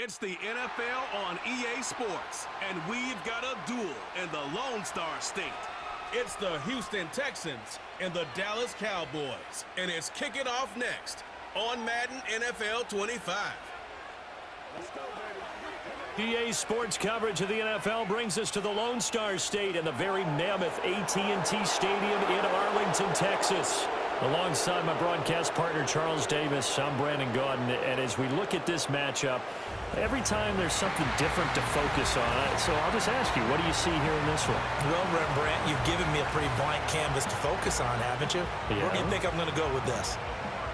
It's the NFL on EA Sports, and we've got a duel in the Lone Star State. It's the Houston Texans and the Dallas Cowboys, and it's kicking off next on Madden NFL 25. EA Sports coverage of the NFL brings us to the Lone Star State and the very mammoth AT&T Stadium in Arlington, Texas. Alongside my broadcast partner, Charles Davis, I'm Brandon Gaudin, and as we look at this matchup, every time there's something different to focus on. So I'll just ask you, what do you see here in this one? Well, Rembrandt, you've given me a pretty blank canvas to focus on, haven't you? Yeah. Where do you think I'm going to go with this?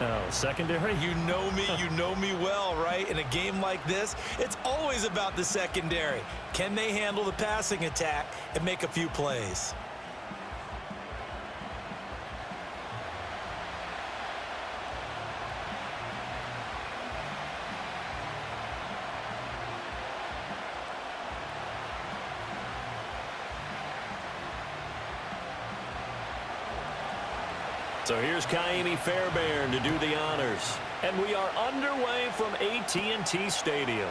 Oh, secondary? You know me well, right? In a game like this, it's always about the secondary. Can they handle the passing attack and make a few plays? So here's Kaimi Fairbairn to do the honors. And we are underway from AT&T Stadium.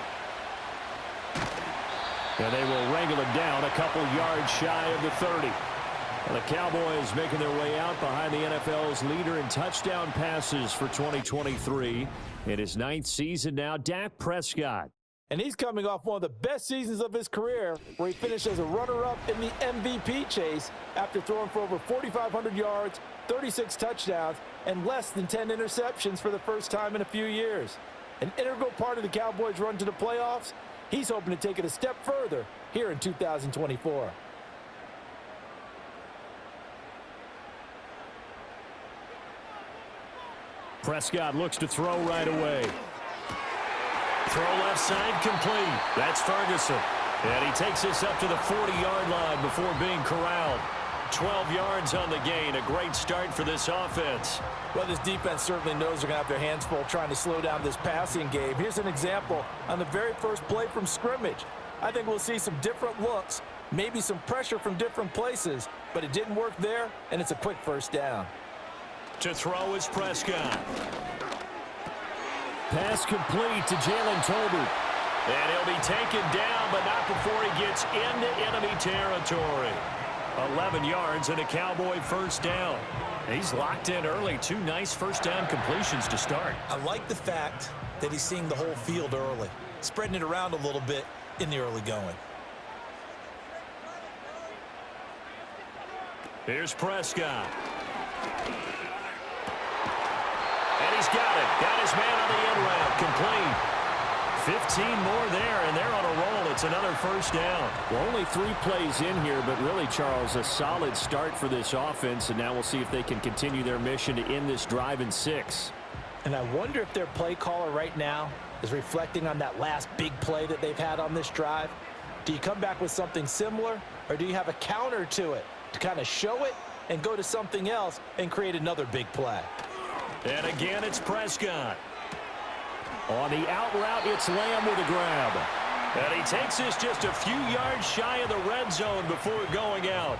And they will wrangle it down a couple yards shy of the 30. And the Cowboys making their way out behind the NFL's leader in touchdown passes for 2023. In his 9th season now, Dak Prescott. And he's coming off one of the best seasons of his career, where he finished as a runner-up in the MVP chase after throwing for over 4,500 yards, 36 touchdowns, and less than 10 interceptions for the first time in a few years. An integral part of the Cowboys' run to the playoffs. He's hoping to take it a step further here in 2024. Prescott looks to throw right away. Throw left side complete. That's Ferguson. And he takes this up to the 40-yard line before being corralled. 12 yards on the gain. A great start for this offense. Well, this defense certainly knows they're going to have their hands full trying to slow down this passing game. Here's an example on the very first play from scrimmage. I think we'll see some different looks, maybe some pressure from different places, but it didn't work there, and it's a quick first down. To throw is Prescott. Pass complete to Jalen Tolbert. And he'll be taken down, but not before he gets into enemy territory. 11 yards and a Cowboy first down. He's locked in early. 2 nice first down completions to start. I like the fact that he's seeing the whole field early, spreading it around a little bit in the early going. Here's Prescott. And he's got it. Got his man on the end route. Complete. 15 more there, and they're on a roll. It's another first down. Well, only 3 plays in here, but really, Charles, a solid start for this offense, and now we'll see if they can continue their mission to end this drive in 6. And I wonder if their play caller right now is reflecting on that last big play that they've had on this drive. Do you come back with something similar, or do you have a counter to it to kind of show it and go to something else and create another big play? And again, it's Prescott. On the out route, it's Lamb with a grab. And he takes this just a few yards shy of the red zone before going out.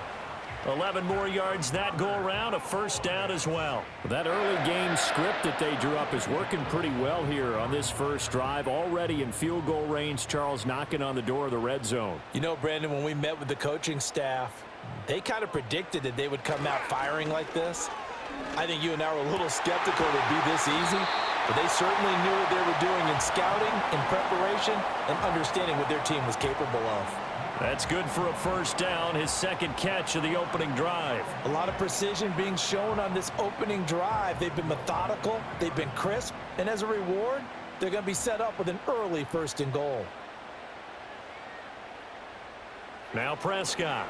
11 more yards that go around, a first down as well. That early game script that they drew up is working pretty well here on this first drive. Already in field goal range, Charles knocking on the door of the red zone. You know, Brandon, when we met with the coaching staff, they kind of predicted that they would come out firing like this. I think you and I were a little skeptical it would be this easy, but they certainly knew what they were doing in scouting, in preparation, and understanding what their team was capable of. That's good for a first down, his second catch of the opening drive. A lot of precision being shown on this opening drive. They've been methodical, they've been crisp, and as a reward, they're going to be set up with an early first and goal. Now Prescott.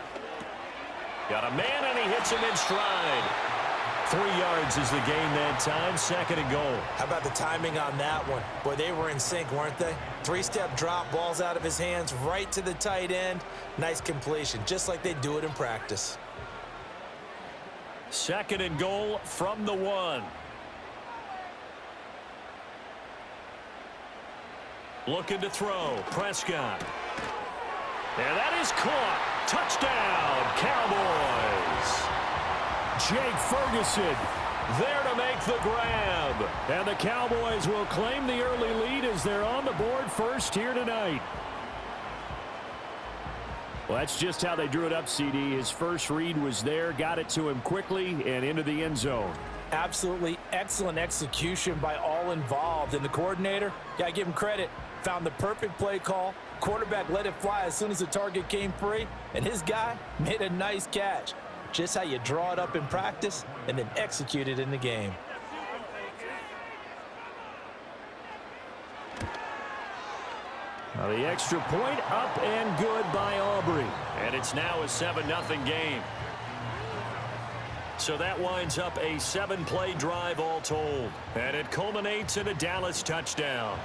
Got a man, and he hits him in stride. 3 yards is the gain that time, second and goal. How about the timing on that one? Boy, they were in sync, weren't they? 3-step drop, balls out of his hands, right to the tight end. Nice completion, just like they do it in practice. Second and goal from the 1. Looking to throw, Prescott. And that is caught. Touchdown, Cowboys. Jake Ferguson There to make the grab. And the Cowboys will claim the early lead as they're on the board first here tonight. Well, that's just how they drew it up, CD. His first read was there, got it to him quickly, and into the end zone. Absolutely excellent execution by all involved. And the coordinator, gotta give him credit, found the perfect play call. Quarterback let it fly as soon as the target came free, and his guy made a nice catch. Just how you draw it up in practice and then execute it in the game. Now the extra point up and good by Aubrey. And it's now a 7-0 game. So that winds up a 7-play drive all told. And it culminates in a Dallas touchdown.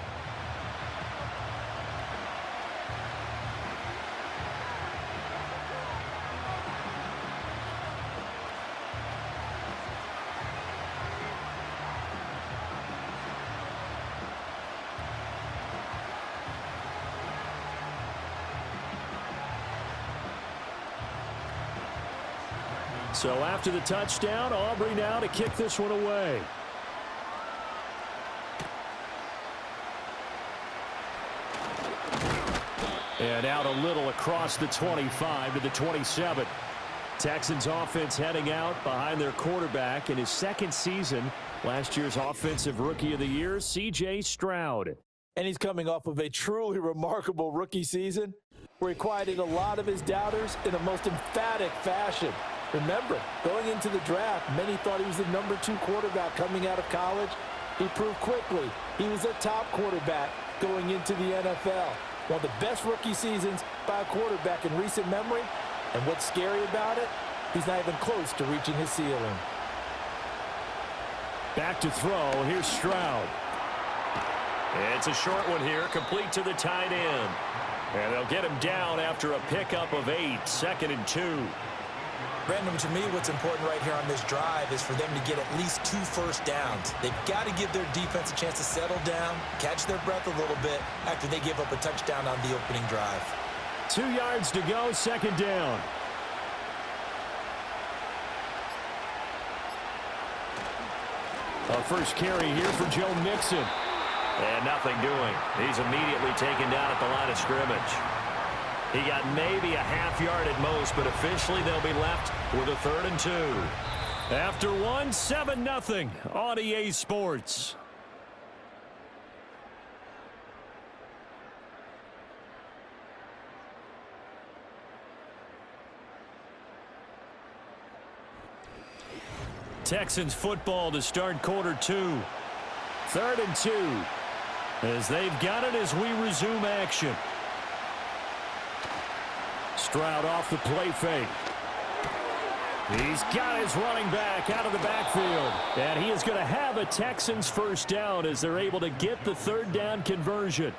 So after the touchdown, Aubrey now to kick this one away. And out a little across the 25 to the 27. Texans offense heading out behind their quarterback in his second season. Last year's Offensive Rookie of the Year, C.J. Stroud. And he's coming off of a truly remarkable rookie season where he quieted a lot of his doubters in the most emphatic fashion. Remember, going into the draft, many thought he was the #2 quarterback coming out of college. He proved quickly he was a top quarterback going into the NFL. One of the best rookie seasons by a quarterback in recent memory. And what's scary about it, he's not even close to reaching his ceiling. Back to throw. Here's Stroud. It's a short one here, complete to the tight end. And they'll get him down after a pickup of 8, 2nd and 2. Brandon, to me, what's important right here on this drive is for them to get at least 2 first downs. They've got to give their defense a chance to settle down, catch their breath a little bit after they give up a touchdown on the opening drive. 2 yards to go, 2nd down. A first carry here for Joe Mixon. And nothing doing. He's immediately taken down at the line of scrimmage. He got maybe a half yard at most, but officially they'll be left with a 3rd and 2. After one, 7-0 on EA Sports. Texans football to start quarter 2. 3rd and 2. As they've got it as we resume action. Stroud off the play fake. He's got his running back out of the backfield. And he is going to have a Texans first down as they're able to get the 3rd down conversion.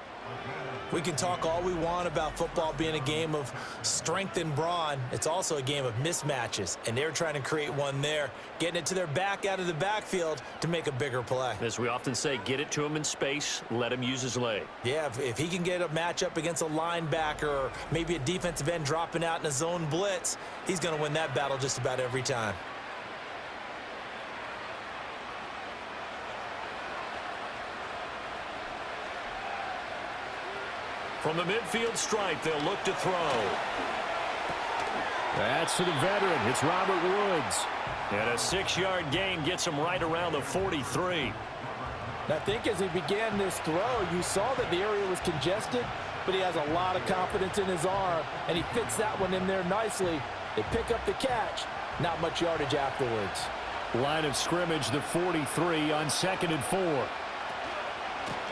We can talk all we want about football being a game of strength and brawn. It's also a game of mismatches, and they're trying to create one there, getting it to their back out of the backfield to make a bigger play. As we often say, get it to him in space, let him use his leg. Yeah, if he can get a matchup against a linebacker or maybe a defensive end dropping out in a zone blitz, he's going to win that battle just about every time. From the midfield stripe, they'll look to throw. That's to the veteran. It's Robert Woods. And a 6-yard gain gets him right around the 43. Now, I think as he began this throw, you saw that the area was congested, but he has a lot of confidence in his arm, and he fits that one in there nicely. They pick up the catch. Not much yardage afterwards. Line of scrimmage, the 43 on 2nd and 4.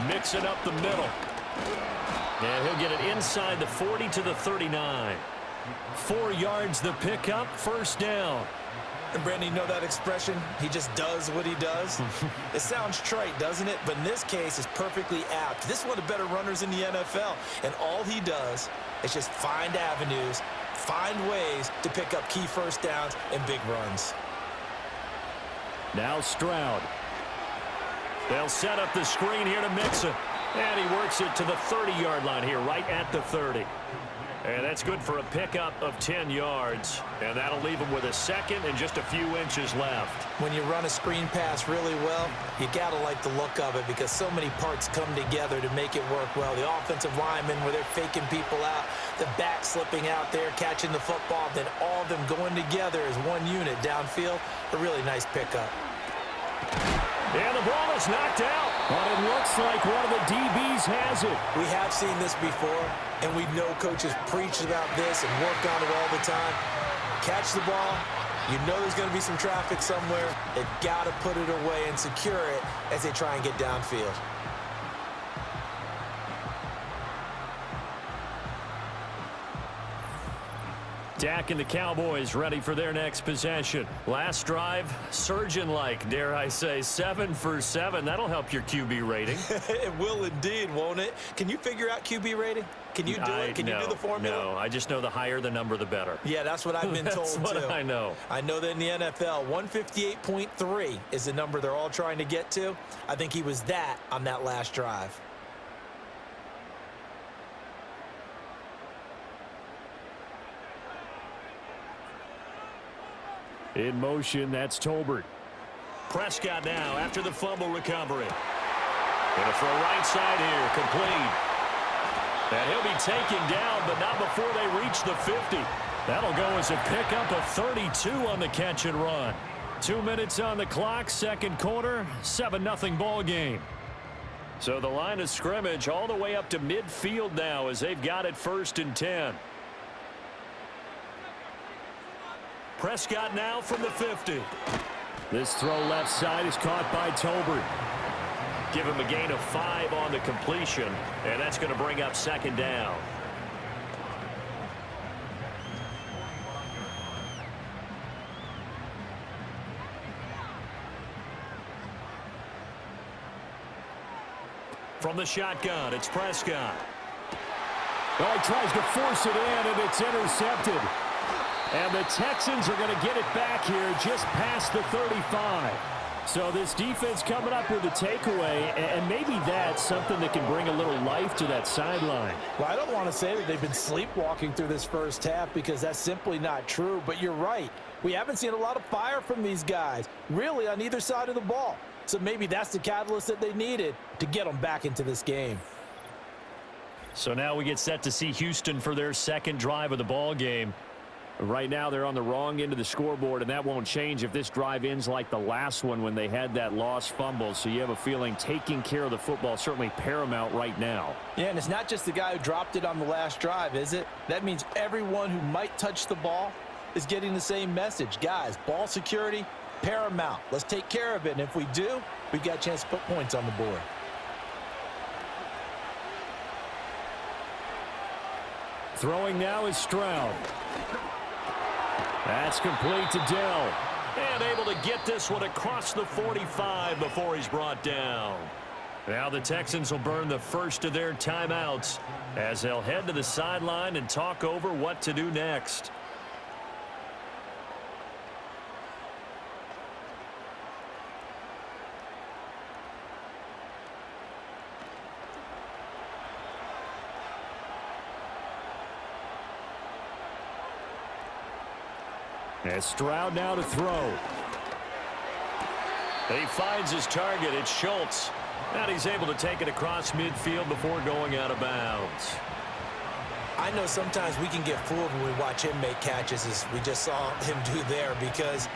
Mixing up the middle. And he'll get it inside the 40 to the 39. 4 yards the pickup, 1st down. And Brandon, you know that expression? He just does what he does. It sounds trite, doesn't it? But in this case, it's perfectly apt. This is one of the better runners in the NFL. And all he does is just find avenues, find ways to pick up key first downs and big runs. Now Stroud. They'll set up the screen here to Mixon. And he works it to the 30-yard line here, right at the 30. And that's good for a pickup of 10 yards. And that'll leave him with a second and just a few inches left. When you run a screen pass really well, you got to like the look of it because so many parts come together to make it work well. The offensive linemen where they're faking people out, the back slipping out there, catching the football, then all of them going together as one unit downfield. A really nice pickup. And the ball is knocked out. But it looks like one of the DBs has it. We have seen this before, and we know coaches preach about this and work on it all the time. Catch the ball. You know there's going to be some traffic somewhere. They've got to put it away and secure it as they try and get downfield. Dak and the Cowboys ready for their next possession. Last drive, surgeon-like, dare I say, 7 for 7. That'll help your QB rating. It will indeed, won't it? Can you figure out QB rating? Can you do it? Can you do the formula? No, I just know the higher the number, the better. Yeah, that's what I've been told, That's what too. I know. I know that in the NFL, 158.3 is the number they're all trying to get to. I think he was that on that last drive. In motion, that's Tolbert. Prescott now after the fumble recovery. Going to throw right side here, complete. And he'll be taken down, but not before they reach the 50. That'll go as a pickup of 32 on the catch and run. 2 minutes on the clock, second quarter, 7-0 ball game. So the line of scrimmage all the way up to midfield now as they've got it 1st and 10. Prescott now from the 50. This throw left side is caught by Tolbert. Give him a gain of 5 on the completion, and that's going to bring up 2nd down. From the shotgun, it's Prescott. Well, he tries to force it in, and it's intercepted. And the Texans are going to get it back here just past the 35. So this defense coming up with a takeaway, and maybe that's something that can bring a little life to that sideline. Well, I don't want to say that they've been sleepwalking through this first half because that's simply not true, but you're right. We haven't seen a lot of fire from these guys, really on either side of the ball. So maybe that's the catalyst that they needed to get them back into this game. So now we get set to see Houston for their second drive of the ball game. Right now they're on the wrong end of the scoreboard, and that won't change if this drive ends like the last one when they had that lost fumble. So you have a feeling taking care of the football certainly paramount right now. Yeah, and it's not just the guy who dropped it on the last drive, is it? That means everyone who might touch the ball is getting the same message. Guys, ball security, paramount. Let's take care of it, and if we do, we've got a chance to put points on the board. Throwing now is Stroud. That's complete to Dell. And able to get this one across the 45 before he's brought down. Now the Texans will burn the first of their timeouts as they'll head to the sideline and talk over what to do next. And Stroud now to throw. He finds his target. It's Schultz. And he's able to take it across midfield before going out of bounds. I know sometimes we can get fooled when we watch him make catches, as we just saw him do there, because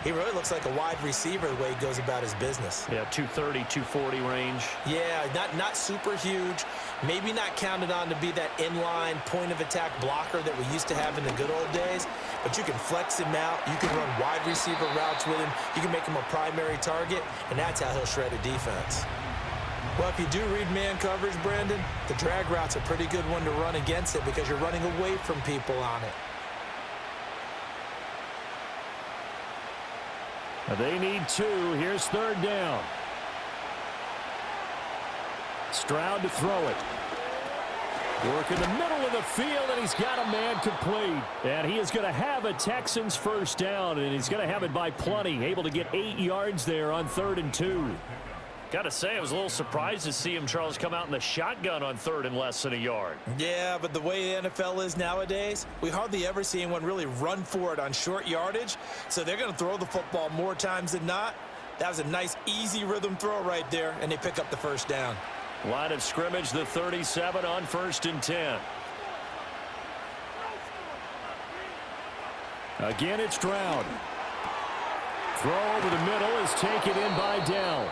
he really looks like a wide receiver the way he goes about his business. Yeah, 230, 240 range. Yeah, not super huge. Maybe not counted on to be that inline point-of-attack blocker that we used to have in the good old days, but you can flex him out. You can run wide receiver routes with him. You can make him a primary target, and that's how he'll shred a defense. Well, if you do read man coverage, Brandon, the drag route's a pretty good one to run against it because you're running away from people on it. They need 2. Here's 3rd down. Stroud to throw it. Work in the middle of the field, and he's got a man complete. And he is going to have a Texans first down, and he's going to have it by plenty. Able to get 8 yards there on 3rd and 2. Got to say, I was a little surprised to see him, Charles, come out in the shotgun on 3rd and less than a yard. Yeah, but the way the NFL is nowadays, we hardly ever see anyone really run for it on short yardage. So they're going to throw the football more times than not. That was a nice, easy rhythm throw right there, and they pick up the first down. Line of scrimmage, the 37 on 1st and 10. Again, it's Stroud. Throw over the middle is taken in by Dell.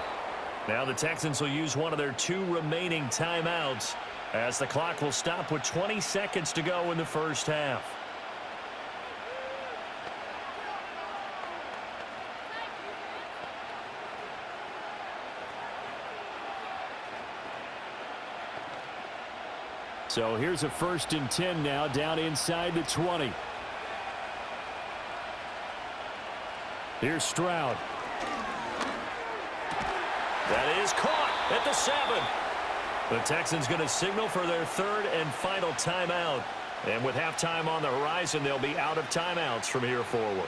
Now the Texans will use one of their 2 remaining timeouts as the clock will stop with 20 seconds to go in the first half. So here's a 1st and 10 now down inside the 20. Here's Stroud. That is caught at the 7. The Texans going to signal for their 3rd and final timeout. And with halftime on the horizon, they'll be out of timeouts from here forward.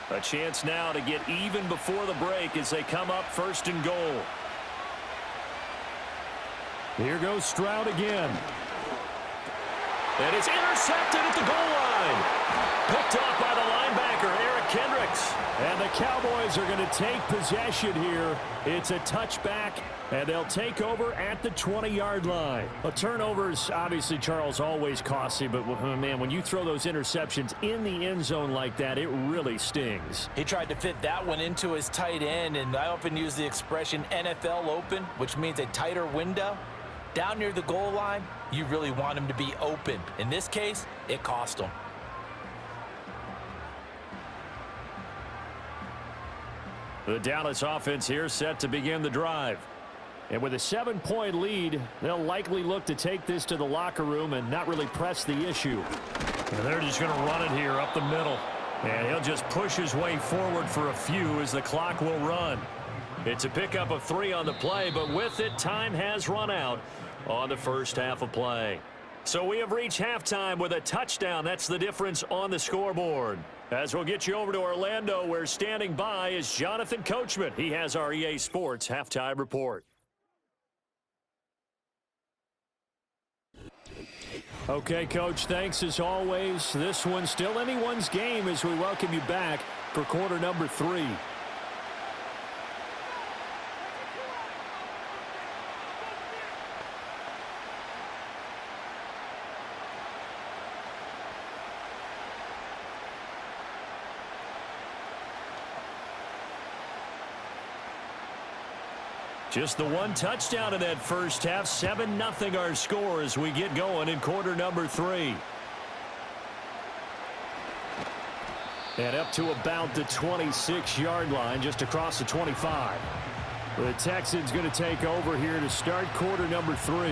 A chance now to get even before the break as they come up 1st and goal. Here goes Stroud again. And it's intercepted at the goal line. Picked off by the linebacker, Eric Kendricks. And the Cowboys are going to take possession here. It's a touchback, and they'll take over at the 20-yard line. A turnover's obviously, Charles, always costly, but, man, when you throw those interceptions in the end zone like that, it really stings. He tried to fit that one into his tight end, and I often use the expression NFL open, which means a tighter window. Down near the goal line, you really want him to be open. In this case, it cost him. The Dallas offense here set to begin the drive. And with a 7-point lead, they'll likely look to take this to the locker room and not really press the issue. And they're just going to run it here up the middle. And he'll just push his way forward for a few as the clock will run. It's a pickup of 3 on the play, but with it, time has run out on the first half of play. So we have reached halftime with a touchdown. That's the difference on the scoreboard. As we'll get you over to Orlando, where standing by is Jonathan Coachman. He has our EA Sports halftime report. Okay, Coach, thanks as always. This one's still anyone's game as we welcome you back for quarter number 3. Just the one touchdown in that first half. 7-0 our score as we get going in quarter number 3. And up to about the 26-yard line, just across the 25. The Texans going to take over here to start quarter number 3.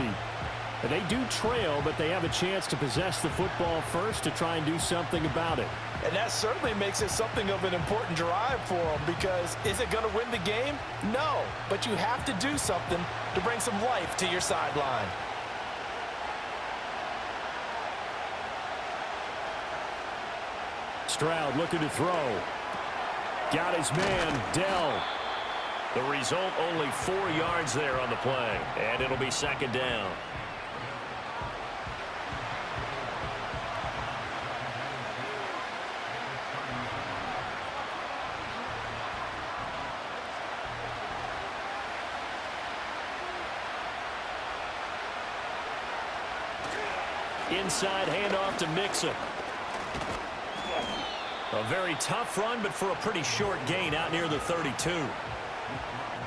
And they do trail, but they have a chance to possess the football first to try and do something about it. And that certainly makes it something of an important drive for them, because is it going to win the game? No, but you have to do something to bring some life to your sideline. Stroud looking to throw. Got his man, Dell. The result, only 4 yards there on the play, and it'll be second down. Inside handoff to Mixon. A very tough run, but for a pretty short gain out near the 32.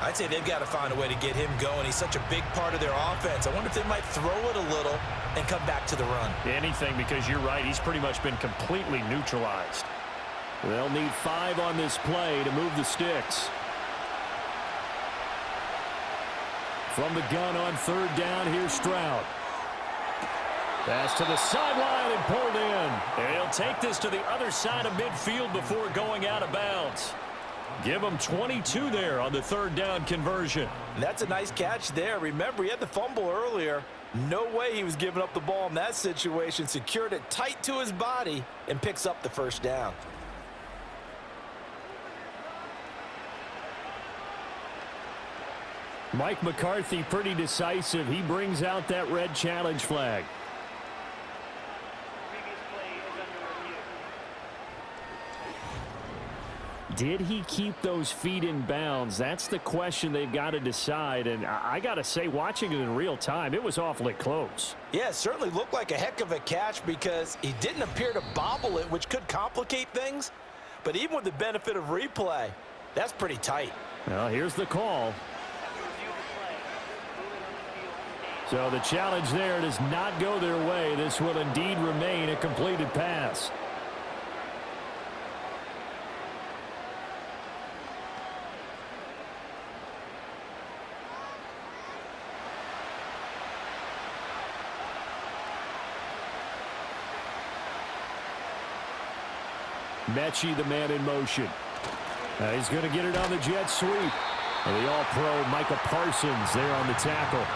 I'd say they've got to find a way to get him going. He's such a big part of their offense. I wonder if they might throw it a little and come back to the run. Anything, because you're right. He's pretty much been completely neutralized. They'll need 5 on this play to move the sticks. From the gun on 3rd down, here's Stroud. Pass to the sideline and pulled in. And he'll take this to the other side of midfield before going out of bounds. Give him 22 there on the third down conversion. And that's a nice catch there. Remember, he had the fumble earlier. No way he was giving up the ball in that situation. Secured it tight to his body and picks up the first down. Mike McCarthy pretty decisive. He brings out that red challenge flag. Did he keep those feet in bounds? That's the question they've got to decide. And I got to say, watching it in real time, it was awfully close. Yeah, it certainly looked like a heck of a catch because he didn't appear to bobble it, which could complicate things. But even with the benefit of replay, that's pretty tight. Well, here's the call. So the challenge there does not go their way. This will indeed remain a completed pass. Mechie, the man in motion. He's going to get it on the jet sweep. And the all-pro Micah Parsons there on the tackle.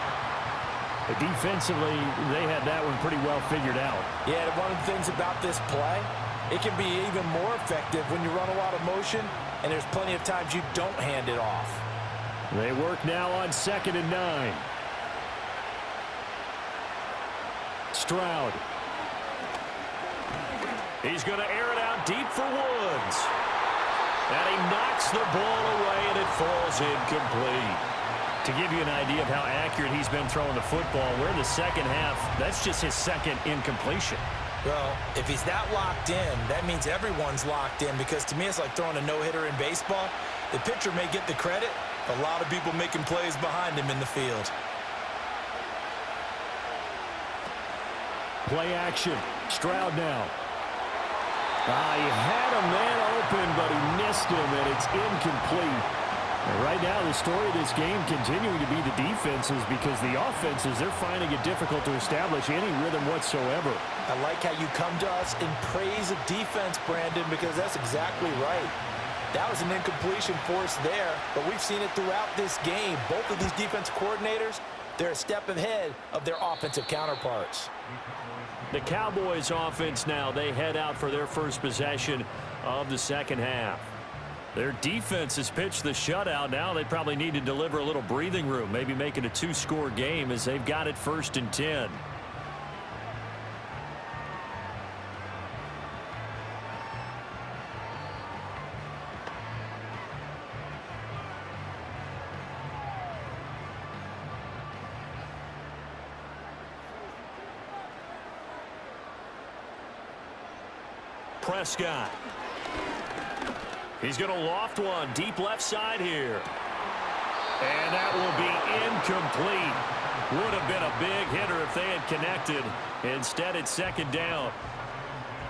Defensively, they had that one pretty well figured out. Yeah, one of the things about this play, it can be even more effective when you run a lot of motion, and there's plenty of times you don't hand it off. They work now on 2nd and 9. Stroud. He's going to air it out deep for Woods. And he knocks the ball away, and it falls incomplete. To give you an idea of how accurate he's been throwing the football, we're in the second half. That's just his second incompletion. Well, if he's that locked in, that means everyone's locked in, because to me it's like throwing a no-hitter in baseball. The pitcher may get the credit, but a lot of people making plays behind him in the field. Play action. Stroud now. He had a man open, but he missed him, and it's incomplete. And right now, the story of this game continuing to be the defenses, because the offenses, they're finding it difficult to establish any rhythm whatsoever. I like how you come to us in praise of defense, Brandon, because that's exactly right. That was an incompletion force there, but we've seen it throughout this game. Both of these defense coordinators, they're a step ahead of their offensive counterparts. The Cowboys offense now, they head out for their first possession of the second half. Their defense has pitched the shutout. Now they probably need to deliver a little breathing room, maybe make it a 2-score game, as they've got it 1st and 10. Prescott. He's going to loft one deep left side here. And that will be incomplete. Would have been a big hitter if they had connected. Instead, it's 2nd down.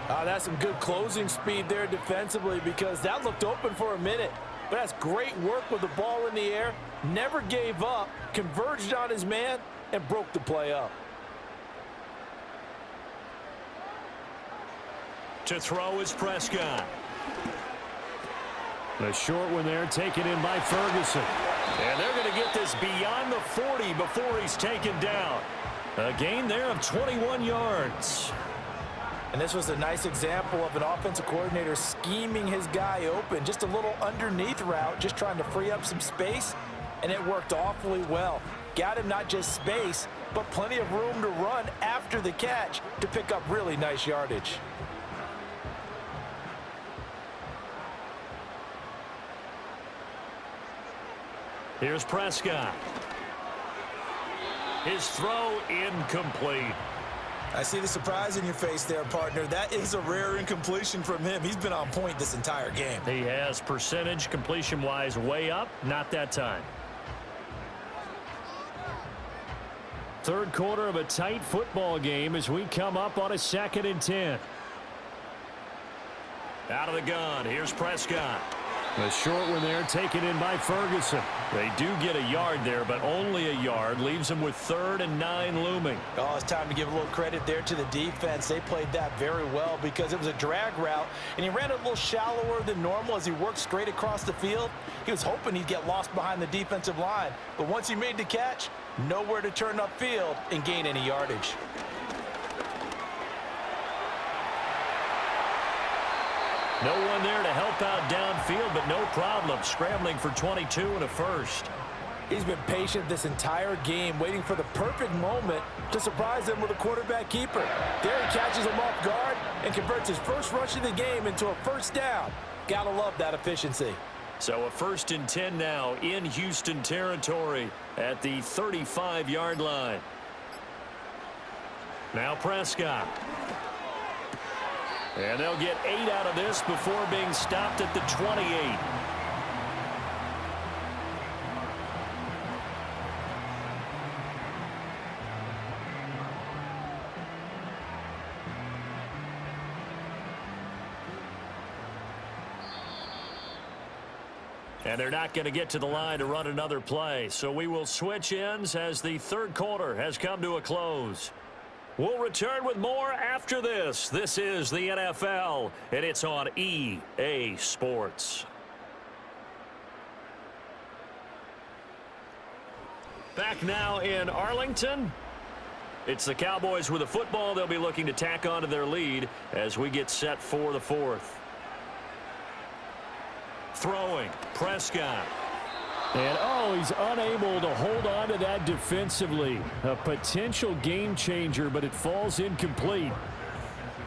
That's some good closing speed there defensively, because that looked open for a minute. But that's great work with the ball in the air. Never gave up, converged on his man, and broke the play up. To throw is Prescott. The short one there, taken in by Ferguson. And they're going to get this beyond the 40 before he's taken down. A gain there of 21 yards. And this was a nice example of an offensive coordinator scheming his guy open. Just a little underneath route, just trying to free up some space, and it worked awfully well. Got him not just space, but plenty of room to run after the catch to pick up really nice yardage. Here's Prescott. His throw incomplete. I see the surprise in your face there, partner. That is a rare incompletion from him. He's been on point this entire game. He has percentage completion-wise way up. Not that time. Third quarter of a tight football game as we come up on a 2nd and 10. Out of the gun. Here's Prescott. A short one there taken in by Ferguson. They do get a yard there, but only a yard. Leaves them with 3rd and 9 looming. Oh, it's time to give a little credit there to the defense. They played that very well because it was a drag route, and he ran a little shallower than normal as he worked straight across the field. He was hoping he'd get lost behind the defensive line, but once he made the catch, nowhere to turn upfield and gain any yardage. No one there to help out downfield, but no problem. Scrambling for 22 and a first. He's been patient this entire game, waiting for the perfect moment to surprise them with a quarterback keeper. There he catches him off guard and converts his first rush of the game into a first down. Gotta love that efficiency. So a 1st and 10 now in Houston territory at the 35-yard line. Now Prescott. And they'll get 8 out of this before being stopped at the 28. And they're not going to get to the line to run another play. So we will switch ends as the 3rd quarter has come to a close. We'll return with more after this. This is the NFL, and it's on EA Sports. Back now in Arlington. It's the Cowboys with a football. They'll be looking to tack on to their lead as we get set for the 4th. Throwing, Prescott. And, oh, he's unable to hold on to that defensively. A potential game changer, but it falls incomplete.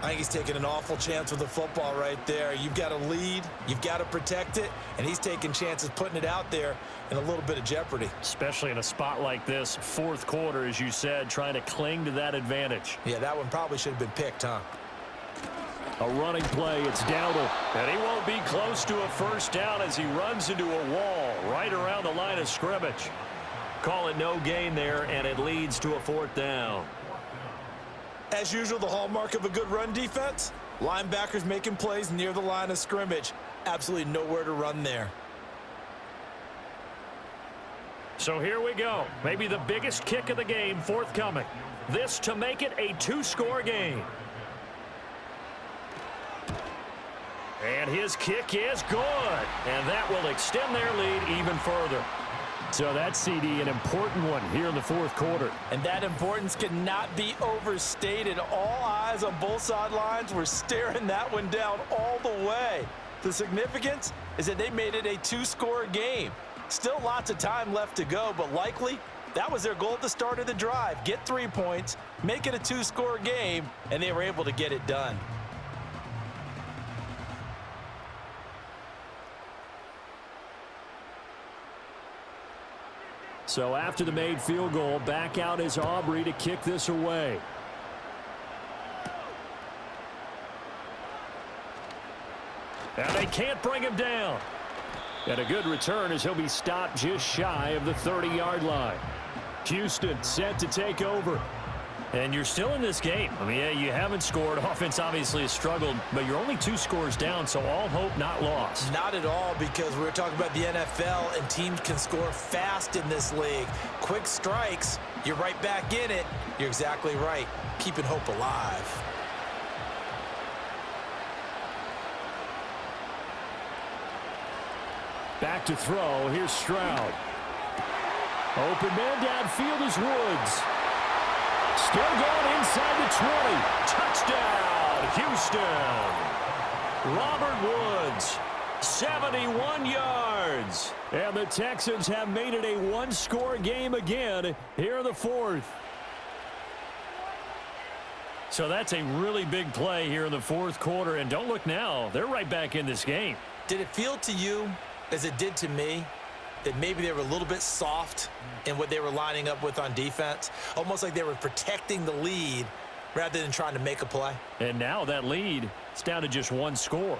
I think he's taking an awful chance with the football right there. You've got to lead, you've got to protect it, and he's taking chances putting it out there in a little bit of jeopardy. Especially in a spot like this, 4th quarter, as you said, trying to cling to that advantage. Yeah, that one probably should have been picked, huh? A running play, it's Dowdle. And he won't be close to a first down as he runs into a wall right around the line of scrimmage. Call it no gain there, and it leads to a 4th down. As usual, the hallmark of a good run defense, linebackers making plays near the line of scrimmage. Absolutely nowhere to run there. So here we go. Maybe the biggest kick of the game forthcoming. This to make it a 2-score game. And his kick is good. And that will extend their lead even further. So that's, CD, an important one here in the 4th quarter. And that importance cannot be overstated. All eyes on both sidelines were staring that one down all the way. The significance is that they made it a 2-score game. Still lots of time left to go, but likely that was their goal at the start of the drive. Get 3 points, make it a 2-score game, and they were able to get it done. So after the made field goal, back out is Aubrey to kick this away. And they can't bring him down. And a good return as he'll be stopped just shy of the 30-yard line. Houston set to take over. And you're still in this game. I mean, yeah, you haven't scored. Offense obviously has struggled, but you're only 2 scores down, so all hope not lost. Not at all, because we were talking about the NFL, and teams can score fast in this league. Quick strikes, you're right back in it. You're exactly right. Keeping hope alive. Back to throw. Here's Stroud. Open man downfield is Woods. Still going inside the 20. Touchdown, Houston. Robert Woods, 71 yards. And the Texans have made it a 1-score game again here in the 4th. So that's a really big play here in the 4th quarter. And don't look now, they're right back in this game. Did it feel to you, as it did to me, that maybe they were a little bit soft in what they were lining up with on defense? Almost like they were protecting the lead rather than trying to make a play. And now that lead is down to just 1 score.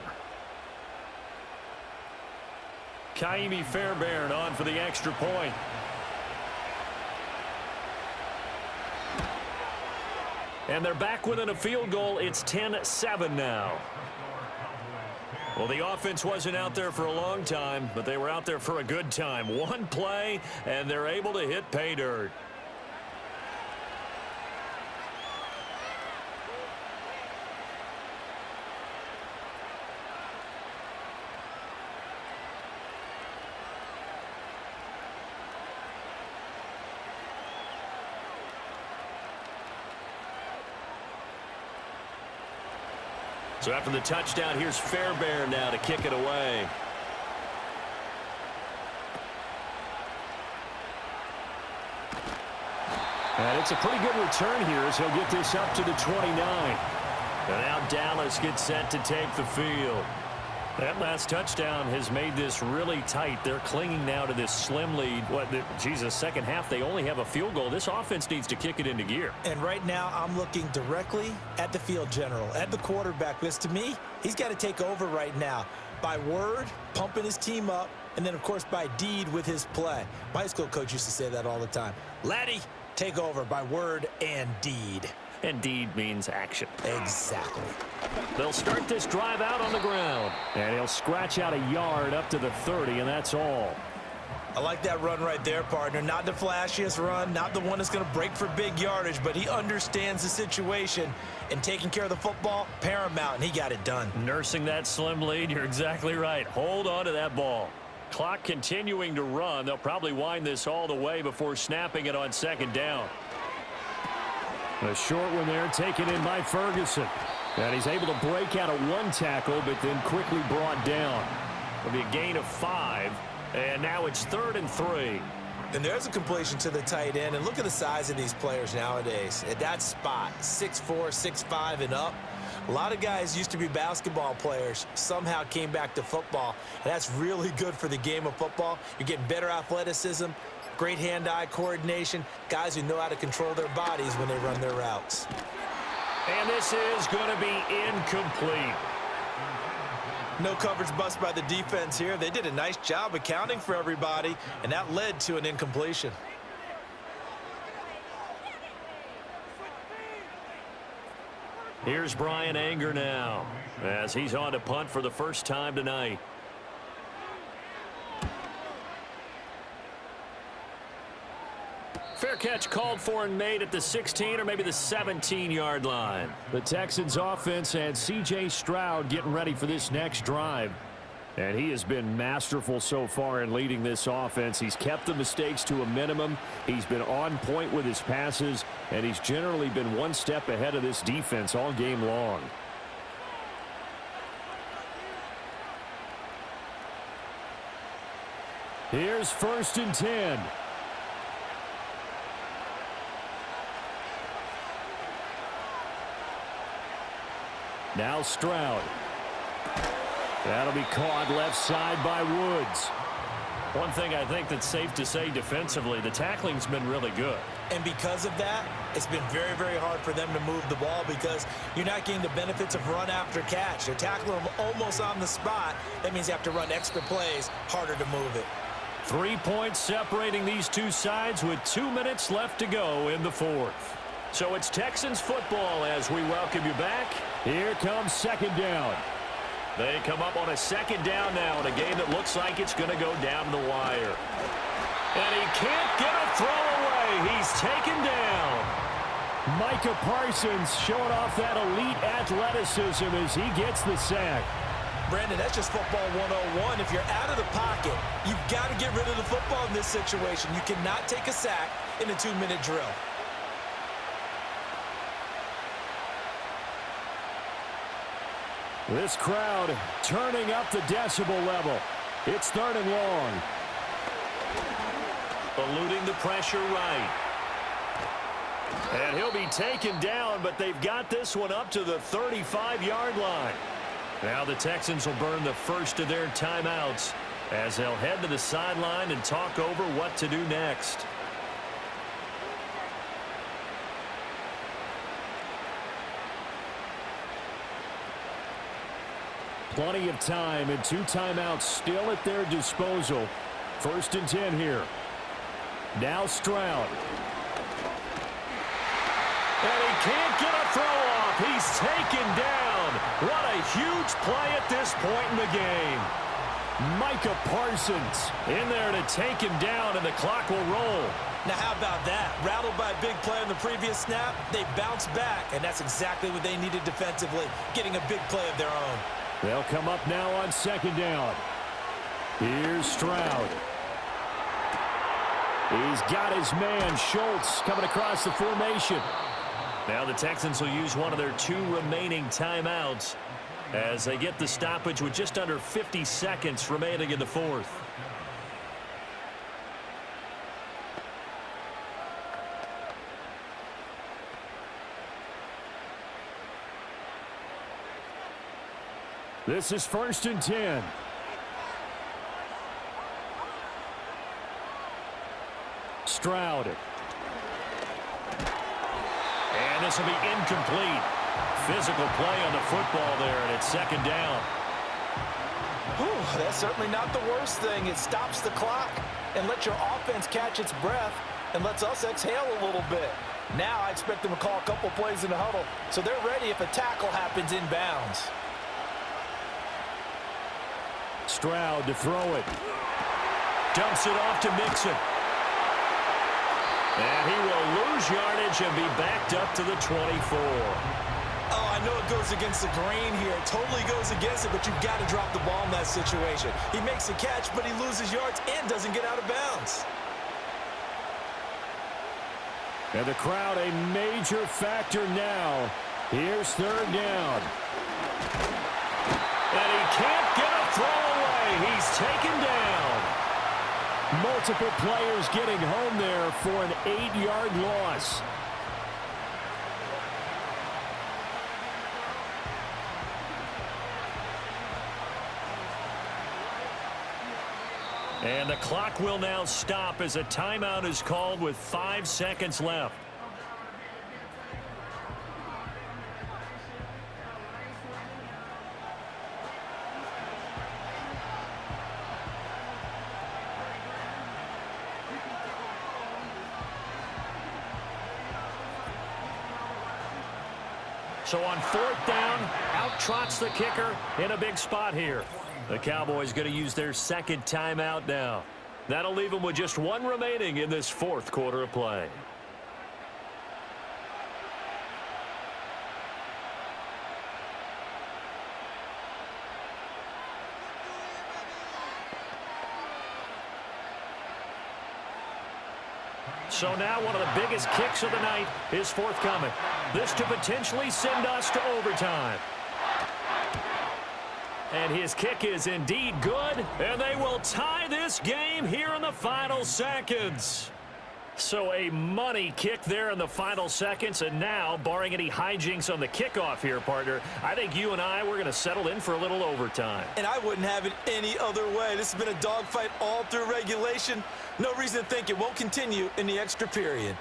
Kaimi Fairbairn on for the extra point. And they're back within a field goal. It's 10-7 now. Well, the offense wasn't out there for a long time, but they were out there for a good time. One play, and they're able to hit pay dirt. So after the touchdown, here's Fairbairn now to kick it away. And it's a pretty good return here as he'll get this up to the 29. And now Dallas gets set to take the field. That last touchdown has made this really tight. They're clinging now to this slim lead. Second half, they only have a field goal. This offense needs to kick it into gear. And right now, I'm looking directly at the field general, at the quarterback. Because to me, he's got to take over right now. By word, pumping his team up, and then, of course, by deed with his play. My high school coach used to say that all the time. Laddie, take over by word and deed. And deed means action. Exactly. They'll start this drive out on the ground. And he'll scratch out a yard up to the 30, and that's all. I like that run right there, partner. Not the flashiest run, not the one that's going to break for big yardage, but he understands the situation, and taking care of the football, paramount, and he got it done. Nursing that slim lead, you're exactly right. Hold on to that ball. Clock continuing to run. They'll probably wind this all the way before snapping it on second down. A short one there taken in by Ferguson. And he's able to break out of one tackle, but then quickly brought down. It'll be a gain of 5, and now it's 3rd and 3. And there's a completion to the tight end, and look at the size of these players nowadays. At that spot, 6'4", 6'5", and up. A lot of guys used to be basketball players, somehow came back to football, and that's really good for the game of football. You're getting better athleticism, great hand-eye coordination, guys who know how to control their bodies when they run their routes. And this is going to be incomplete. No coverage bust by the defense here. They did a nice job accounting for everybody, and that led to an incompletion. Here's Brian Anger now as he's on to punt for the first time tonight. Fair catch called for and made at the 16 or maybe the 17-yard line. The Texans offense and C.J. Stroud getting ready for this next drive. And he has been masterful so far in leading this offense. He's kept the mistakes to a minimum. He's been on point with his passes, and he's generally been one step ahead of this defense all game long. Here's 1st and 10. Now Stroud. That'll be caught left side by Woods. One thing I think that's safe to say defensively, the tackling's been really good. And because of that, it's been very, very hard for them to move the ball because you're not getting the benefits of run after catch. They're tackling them almost on the spot. That means you have to run extra plays, harder to move it. 3 points separating these two sides with 2 minutes left to go in the 4th. So it's Texans football as we welcome you back. Here comes 2nd down. They come up on a 2nd down now in a game that looks like it's going to go down the wire. And he can't get a throw away. He's taken down. Micah Parsons showing off that elite athleticism as he gets the sack. Brandon, that's just football 101. If you're out of the pocket, you've got to get rid of the football in this situation. You cannot take a sack in a 2-minute drill. This crowd turning up the decibel level. It's 3rd and long. Eluding the pressure right. And he'll be taken down, but they've got this one up to the 35-yard line. Now the Texans will burn the first of their timeouts as they'll head to the sideline and talk over what to do next. Plenty of time and 2 timeouts still at their disposal. 1st and 10 here. Now Stroud. And he can't get a throw off. He's taken down. down. What a huge play at this point in the game. Micah Parsons in there to take him down, and the clock will roll. Now, how about that? Rattled by a big play on the previous snap, they bounced back, and that's exactly what they needed defensively, getting a big play of their own. They'll come up now on second down. Here's Stroud. He's got his man, Schultz, coming across the formation. Now the Texans will use one of their 2 remaining timeouts as they get the stoppage with just under 50 seconds remaining in the fourth. This is 1st and 10. Stroud. And this will be incomplete. Physical play on the football there, and it's second down. Whew, that's certainly not the worst thing. It stops the clock and lets your offense catch its breath and lets us exhale a little bit. Now I expect them to call a couple plays in the huddle so they're ready if a tackle happens inbounds. Stroud to throw it. Dumps it off to Mixon. And he will lose yardage and be backed up to the 24. Oh, I know it goes against the grain here. It totally goes against it, but you've got to drop the ball in that situation. He makes a catch, but he loses yards and doesn't get out of bounds. And the crowd a major factor now. Here's 3rd down. And he can't get a throw away. He's taken down. Multiple players getting home there for an 8-yard loss. And the clock will now stop as a timeout is called with 5 seconds left. So on 4th down, out trots the kicker in a big spot here. The Cowboys going to use their 2nd timeout now. That'll leave them with just 1 remaining in this 4th quarter of play. So now one of the biggest kicks of the night is forthcoming. This to potentially send us to overtime. And his kick is indeed good, and they will tie this game here in the final seconds. So a money kick there in the final seconds, and now, barring any hijinks on the kickoff here, partner, I think you and I, we're going to settle in for a little overtime. And I wouldn't have it any other way. This has been a dogfight all through regulation. No reason to think it won't continue in the extra period.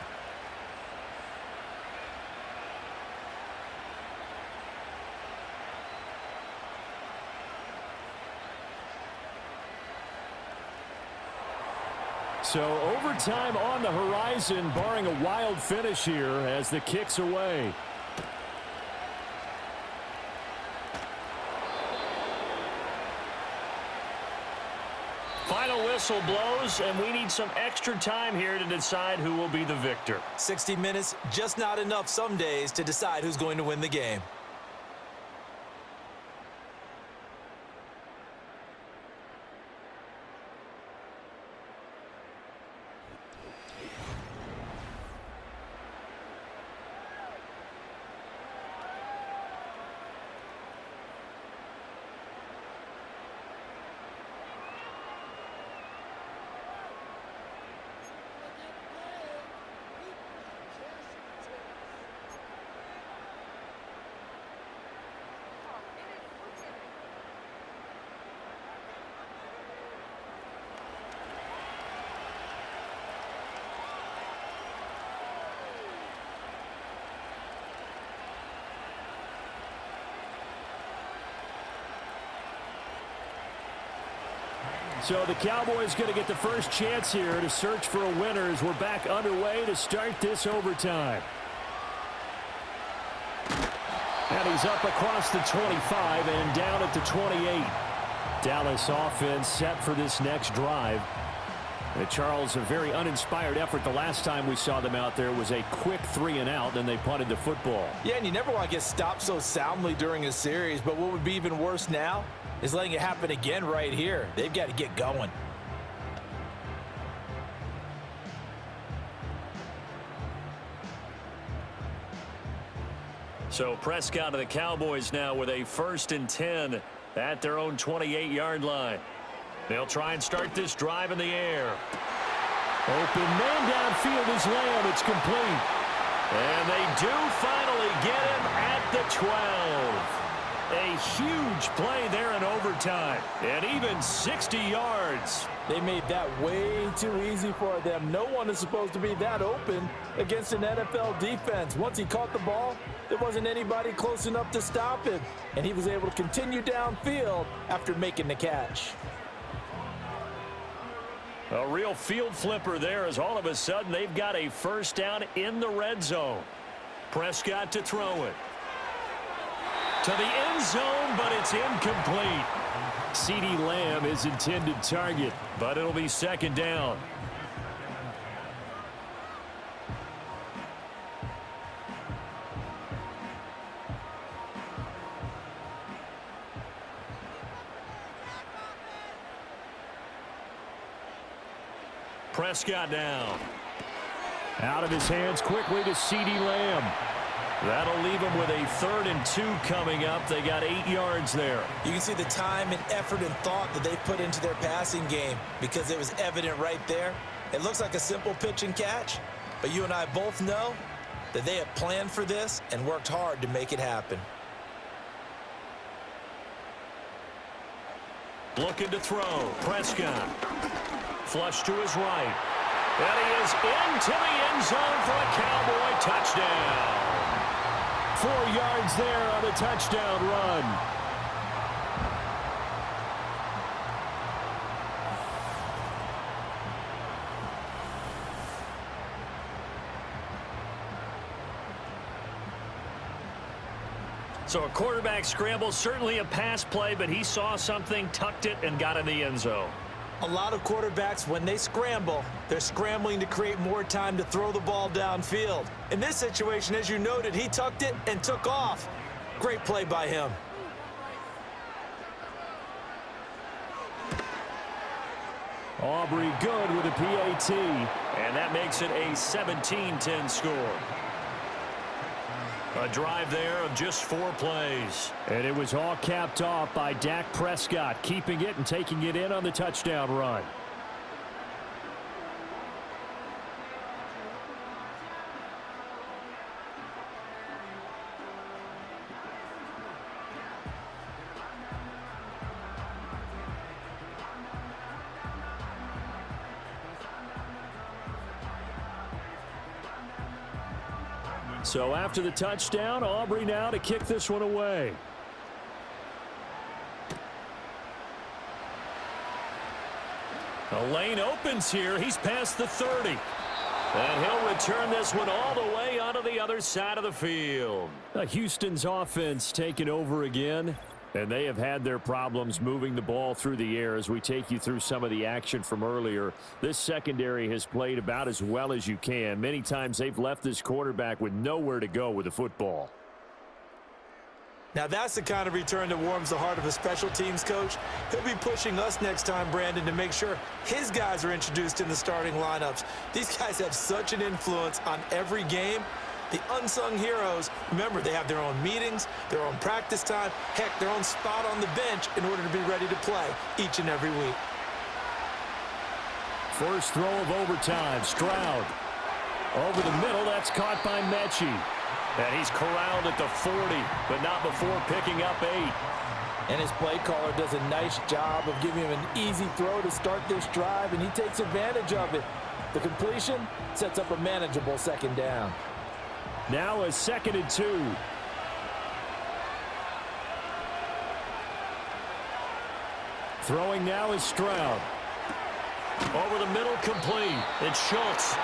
So overtime on the horizon, barring a wild finish here as the kick's away. Final whistle blows, and we need some extra time here to decide who will be the victor. 60 minutes, just not enough some days to decide who's going to win the game. So the Cowboys going to get the first chance here to search for a winner as we're back underway to start this overtime. And he's up across the 25 and down at the 28. Dallas offense set for this next drive. Charles, a very uninspired effort. The last time we saw them out there was a quick 3-and-out, and they punted the football. Yeah, and you never want to get stopped so soundly during a series, but what would be even worse now is letting it happen again right here. They've got to get going. So Prescott of the Cowboys now with a 1st and 10 at their own 28-yard line. They'll try and start this drive in the air. Open man downfield is Lamb. It's complete. And they do finally get him at the 12. A huge play there in overtime. And even 60 yards. They made that way too easy for them. No one is supposed to be that open against an NFL defense. Once he caught the ball, there wasn't anybody close enough to stop him. And he was able to continue downfield after making the catch. A real field flipper there as all of a sudden they've got a 1st down in the red zone. Prescott to throw it. To the end zone, but it's incomplete. CeeDee Lamb is intended target, but it'll be 2nd down. Prescott down. Out of his hands quickly to CeeDee Lamb. That'll leave him with a 3rd and 2 coming up. They got 8 yards there. You can see the time and effort and thought that they've put into their passing game because it was evident right there. It looks like a simple pitch and catch, but you and I both know that they have planned for this and worked hard to make it happen. Looking to throw. Prescott. Flush to his right. And he is into the end zone for a Cowboy touchdown. 4 yards there on the touchdown run. So a quarterback scramble, certainly a pass play, but he saw something, tucked it, and got in the end zone. A lot of quarterbacks, when they scramble, they're scrambling to create more time to throw the ball downfield. In this situation, as you noted, he tucked it and took off. Great play by him. Aubrey good with a PAT, and that makes it a 17-10 score. A drive there of just 4 plays. And it was all capped off by Dak Prescott, keeping it and taking it in on the touchdown run. So after the touchdown, Aubrey now to kick this one away. A lane opens here. He's past the 30. And he'll return this one all the way onto the other side of the field. Houston's offense taking over again. And they have had their problems moving the ball through the air as we take you through some of the action from earlier. This secondary has played about as well as you can. Many times they've left this quarterback with nowhere to go with the football. Now that's the kind of return that warms the heart of a special teams coach. He'll be pushing us next time, Brandon, to make sure his guys are introduced in the starting lineups. These guys have such an influence on every game. The unsung heroes, remember, they have their own meetings, their own practice time, heck, their own spot on the bench in order to be ready to play each and every week. First throw of overtime. Stroud over the middle. That's caught by Mechie. And he's corralled at the 40, but not before picking up 8. And his play caller does a nice job of giving him an easy throw to start this drive, and he takes advantage of it. The completion sets up a manageable 2nd down. Now a 2nd and 2. Throwing now is Stroud. Over the middle, complete. It's Schultz.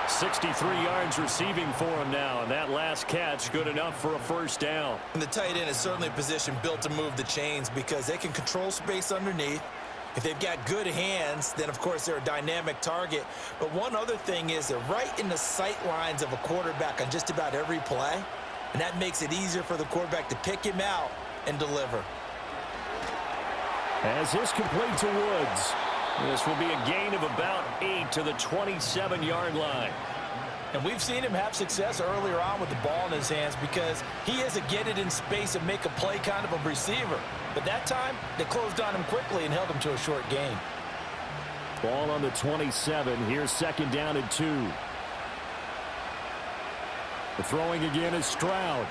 63 yards receiving for him now, and that last catch good enough for a first down. And the tight end is certainly a position built to move the chains because they can control space underneath. If they've got good hands, then, of course, they're a dynamic target. But one other thing is they're right in the sight lines of a quarterback on just about every play, and that makes it easier for the quarterback to pick him out and deliver. As this complete to Woods. This will be a gain of about 8 to the 27-yard line. And we've seen him have success earlier on with the ball in his hands because he is a get it in space and make a play kind of a receiver. But that time, they closed on him quickly and held him to a short gain. Ball on the 27. Here's second down and 2. The throwing again is Stroud.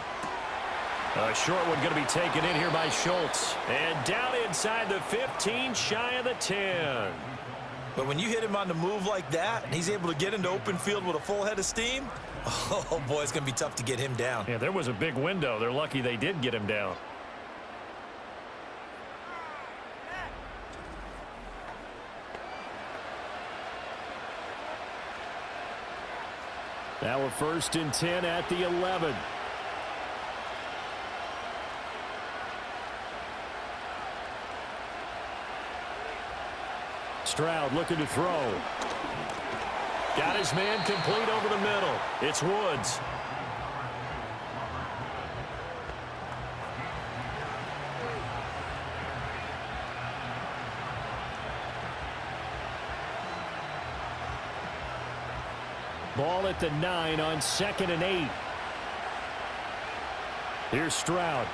A short one going to be taken in here by Schultz. And down inside the 15, shy of the 10. But when you hit him on the move like that, and he's able to get into open field with a full head of steam, oh, boy, it's going to be tough to get him down. Yeah, there was a big window. They're lucky they did get him down. Now we're first and 10 at the 11. Stroud looking to throw. Got his man complete over the middle. It's Woods. Ball at the 9 on 2nd and 8. Here's Stroud.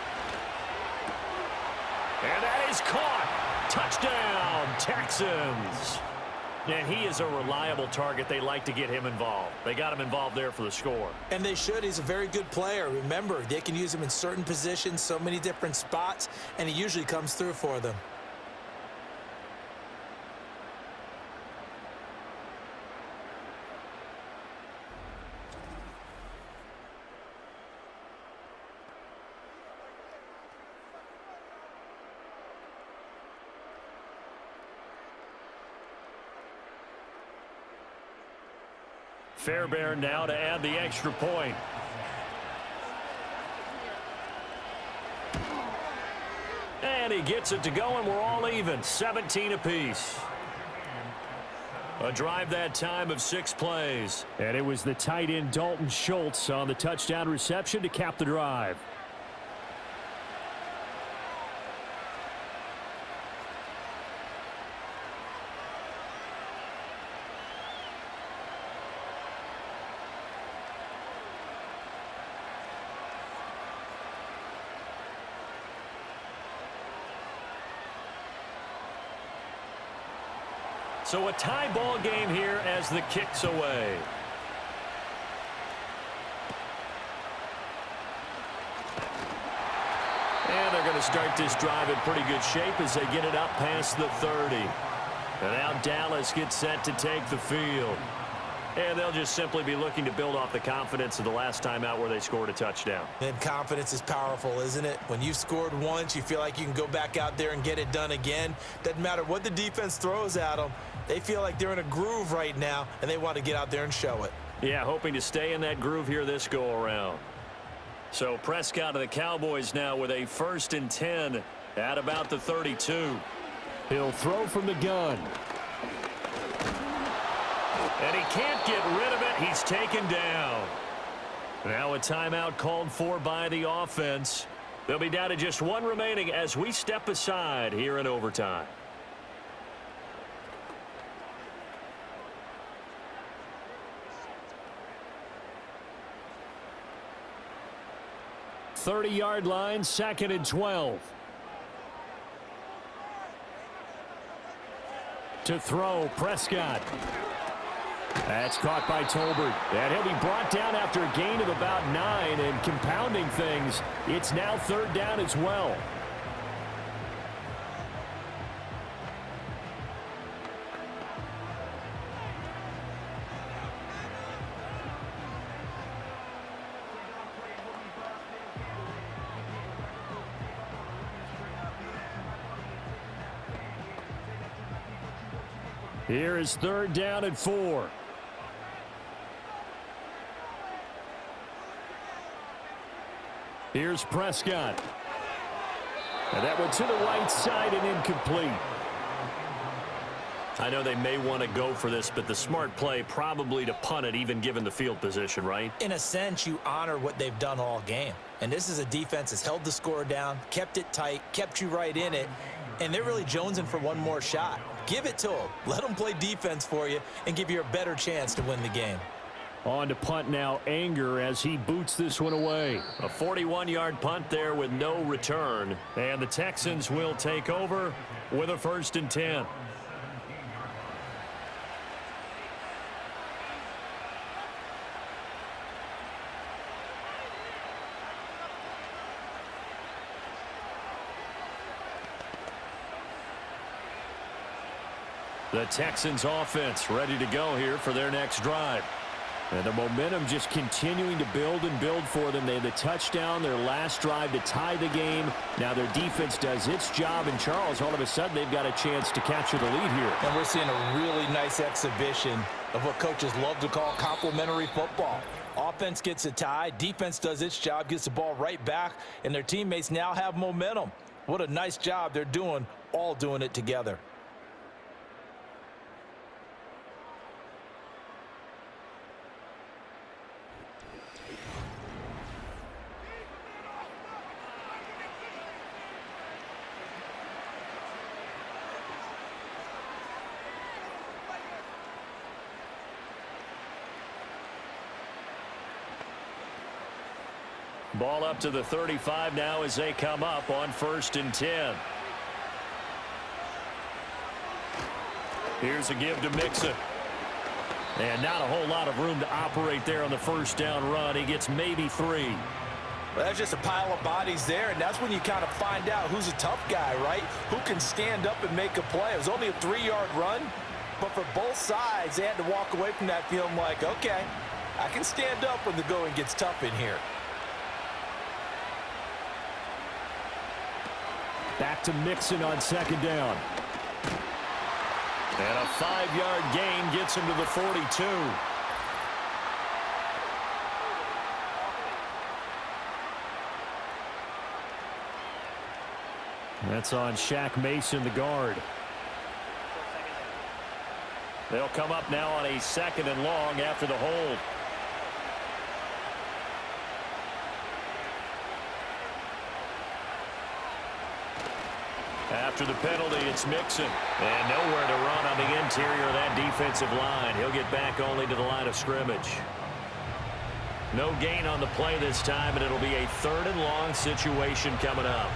And that is caught. Touchdown, Texans. And he is a reliable target. They like to get him involved. They got him involved there for the score. And they should. He's a very good player. Remember, they can use him in certain positions, so many different spots, and he usually comes through for them. Fairbairn now to add the extra point. And he gets it to go, and we're all even. 17 apiece. A drive that time of 6 plays. And it was the tight end Dalton Schultz on the touchdown reception to cap the drive. So a tie ball game here as the kick's away. And they're going to start this drive in pretty good shape as they get it up past the 30. And now Dallas gets set to take the field. And they'll just simply be looking to build off the confidence of the last time out where they scored a touchdown. And confidence is powerful, isn't it? When you've scored once, you feel like you can go back out there and get it done again. Doesn't matter what the defense throws at them. They feel like they're in a groove right now, and they want to get out there and show it. Yeah, hoping to stay in that groove here this go-around. So Prescott of the Cowboys now with a 1st and 10 at about the 32. He'll throw from the gun. And he can't get rid of it. He's taken down. Now a timeout called for by the offense. They'll be down to just 1 remaining as we step aside here in overtime. Thirty-yard line, 2nd and 12. To throw, Prescott. That's caught by Tolbert. And he'll be brought down after a gain of about 9, and compounding things, it's now 3rd down as well. Here is 3rd down and 4. Here's Prescott. And that went to the right side and incomplete. I know they may want to go for this, but the smart play probably to punt it, even given the field position, right? In a sense, you honor what they've done all game. And this is a defense that's held the score down, kept it tight, kept you right in it, and they're really jonesing for one more shot. Give it to them. Let them play defense for you and give you a better chance to win the game. On to punt now, Anger, as he boots this one away. A 41-yard punt there with no return. And the Texans will take over with a 1st and 10. The Texans offense ready to go here for their next drive. And the momentum just continuing to build and build for them. They had the touchdown, their last drive to tie the game. Now their defense does its job. And Charles, all of a sudden, they've got a chance to capture the lead here. And we're seeing a really nice exhibition of what coaches love to call complementary football. Offense gets a tie, defense does its job, gets the ball right back, and their teammates now have momentum. What a nice job they're doing, all doing it together. Ball up to the 35 now as they come up on 1st and 10. Here's a give to Mixon. And not a whole lot of room to operate there on the 1st down run. He gets maybe 3. Well, that's just a pile of bodies there, and that's when you kind of find out who's a tough guy, right? Who can stand up and make a play. It was only a 3-yard run, but for both sides, they had to walk away from that feeling like, okay, I can stand up when the going gets tough in here. Back to Mixon on 2nd down. And a 5-yard gain gets him to the 42. That's on Shaq Mason, the guard. They'll come up now on a 2nd and long after the hold. After the penalty, it's Mixon. And nowhere to run on the interior of that defensive line. He'll get back only to the line of scrimmage. No gain on the play this time, and it'll be a 3rd and long situation coming up.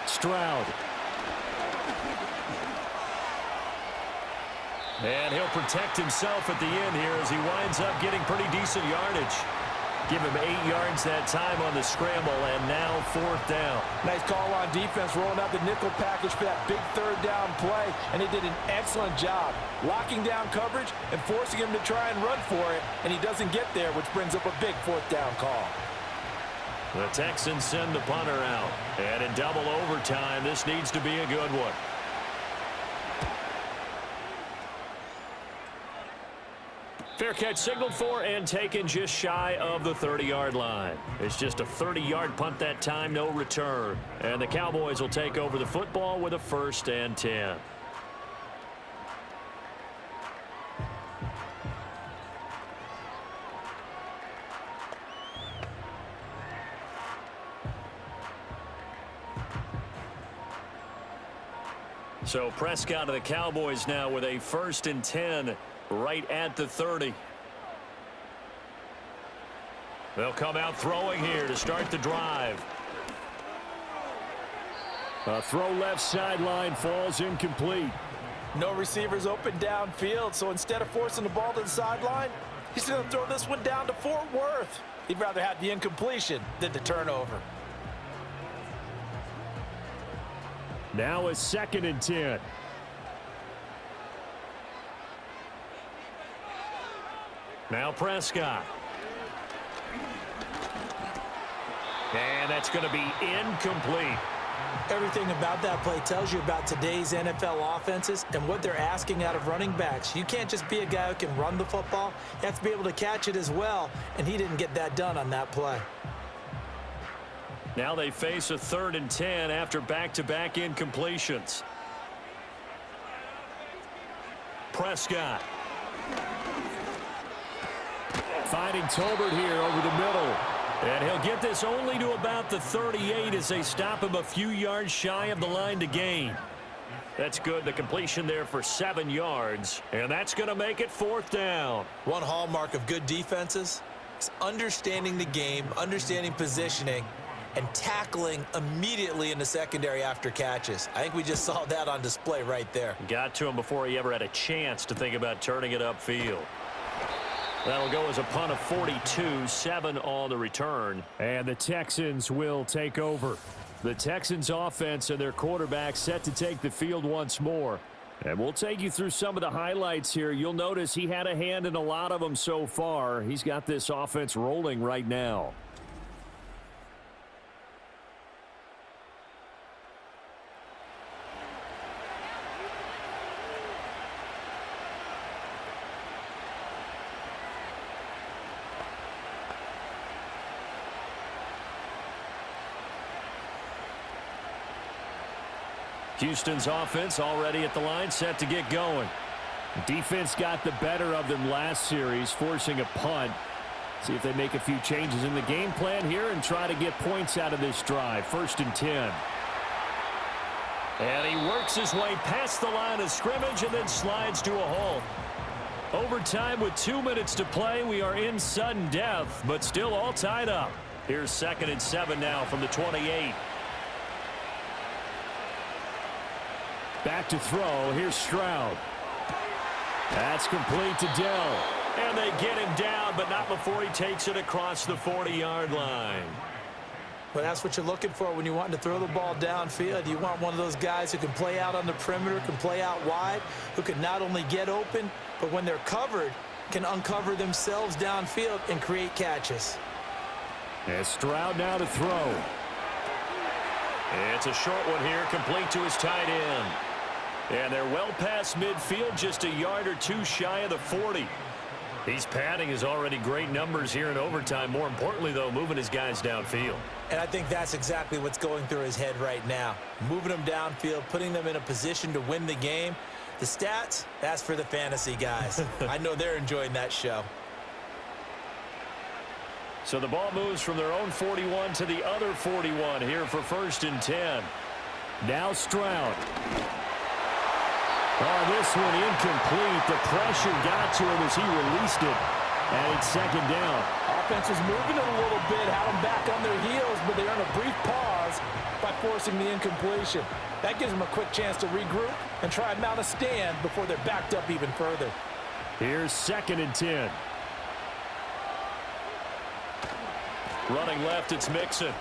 Stroud. And he'll protect himself at the end here as he winds up getting pretty decent yardage. Give him 8 yards that time on the scramble, and now 4th down. Nice call on defense, rolling out the nickel package for that big 3rd down play, and they did an excellent job locking down coverage and forcing him to try and run for it, and he doesn't get there, which brings up a big 4th down call. The Texans send the punter out, and in double overtime, this needs to be a good one. Fair catch signaled for and taken just shy of the 30-yard line. It's just a 30-yard punt that time, no return. And the Cowboys will take over the football with a 1st and 10. So Prescott of the Cowboys now with a 1st and 10 right at the 30. They'll come out throwing here to start the drive. A throw left sideline, falls incomplete. No receivers open downfield, so instead of forcing the ball to the sideline, he's going to throw this one down to Fort Worth. He'd rather have the incompletion than the turnover. Now a 2nd and 10. Now Prescott. And that's going to be incomplete. Everything about that play tells you about today's NFL offenses and what they're asking out of running backs. You can't just be a guy who can run the football. You have to be able to catch it as well, and he didn't get that done on that play. Now they face a 3rd and 10 after back-to-back incompletions. Prescott. Finding Tolbert here over the middle. And he'll get this only to about the 38 as they stop him a few yards shy of the line to gain. That's good. The completion there for 7 yards. And that's going to make it 4th down. One hallmark of good defenses is understanding the game, understanding positioning, and tackling immediately in the secondary after catches. I think we just saw that on display right there. Got to him before he ever had a chance to think about turning it upfield. That'll go as a punt of 42, 7 on the return. And the Texans will take over. The Texans offense and their quarterback set to take the field once more. And we'll take you through some of the highlights here. You'll notice he had a hand in a lot of them so far. He's got this offense rolling right now. Houston's offense already at the line, set to get going. Defense got the better of them last series, forcing a punt. See if they make a few changes in the game plan here and try to get points out of this drive. 1st and 10. And he works his way past the line of scrimmage and then slides to a halt. Overtime with 2 minutes to play. We are in sudden death, but still all tied up. Here's 2nd and 7 now from the 28. Back to throw. Here's Stroud. That's complete to Dell. And they get him down, but not before he takes it across the 40-yard line. Well, that's what you're looking for when you want to throw the ball downfield. You want one of those guys who can play out on the perimeter, can play out wide, who can not only get open, but when they're covered, can uncover themselves downfield and create catches. And Stroud now to throw. It's a short one here, complete to his tight end. And they're well past midfield, just a yard or two shy of the 40. He's padding his already great numbers here in overtime. More importantly, though, moving his guys downfield. And I think that's exactly what's going through his head right now. Moving them downfield, putting them in a position to win the game. The stats, that's for the fantasy guys. I know they're enjoying that show. So the ball moves from their own 41 to the other 41 here for 1st and 10. Now Stroud. Oh, this one incomplete. The pressure got to him as he released it. And it's 2nd down. Offense is moving it a little bit, had them back on their heels, but they earn a brief pause by forcing the incompletion. That gives them a quick chance to regroup and try and mount a stand before they're backed up even further. Here's 2nd and 10. Running left, it's Mixon.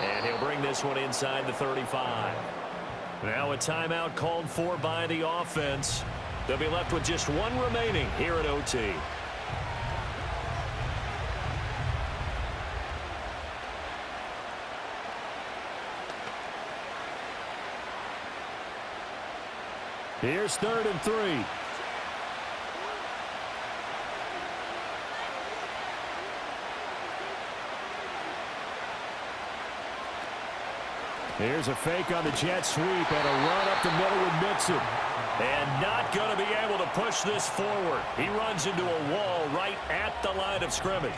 And he'll bring this one inside the 35. Now a timeout called for by the offense. They'll be left with just one remaining here at OT. Here's 3rd and 3. Here's a fake on the jet sweep and a run up the middle with Mixon. And not going to be able to push this forward. He runs into a wall right at the line of scrimmage.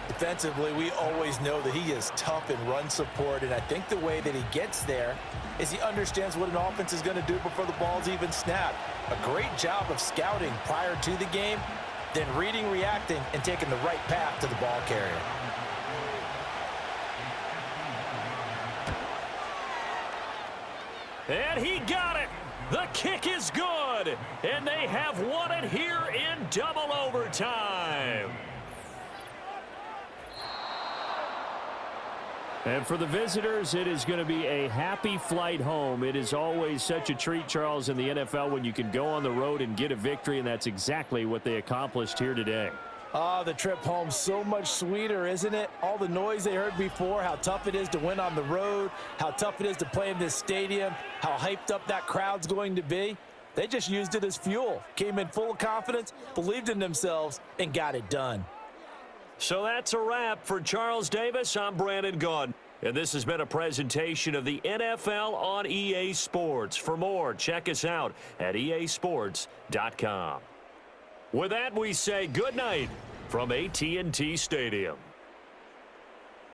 Defensively, we always know that he is tough in run support, and I think the way that he gets there is he understands what an offense is going to do before the ball's even snapped. A great job of scouting prior to the game, then reading, reacting, and taking the right path to the ball carrier. And he got it. The kick is good. And they have won it here in double overtime. And for the visitors, it is going to be a happy flight home. It is always such a treat, Charles, in the NFL when you can go on the road and get a victory, and that's exactly what they accomplished here today. Oh, the trip home so much sweeter, isn't it? All the noise they heard before, how tough it is to win on the road, how tough it is to play in this stadium, how hyped up that crowd's going to be. They just used it as fuel, came in full of confidence, believed in themselves, and got it done. So that's a wrap for Charles Davis. I'm Brandon Gunn. And this has been a presentation of the NFL on EA Sports. For more, check us out at easports.com. With that, we say good night from AT&T Stadium.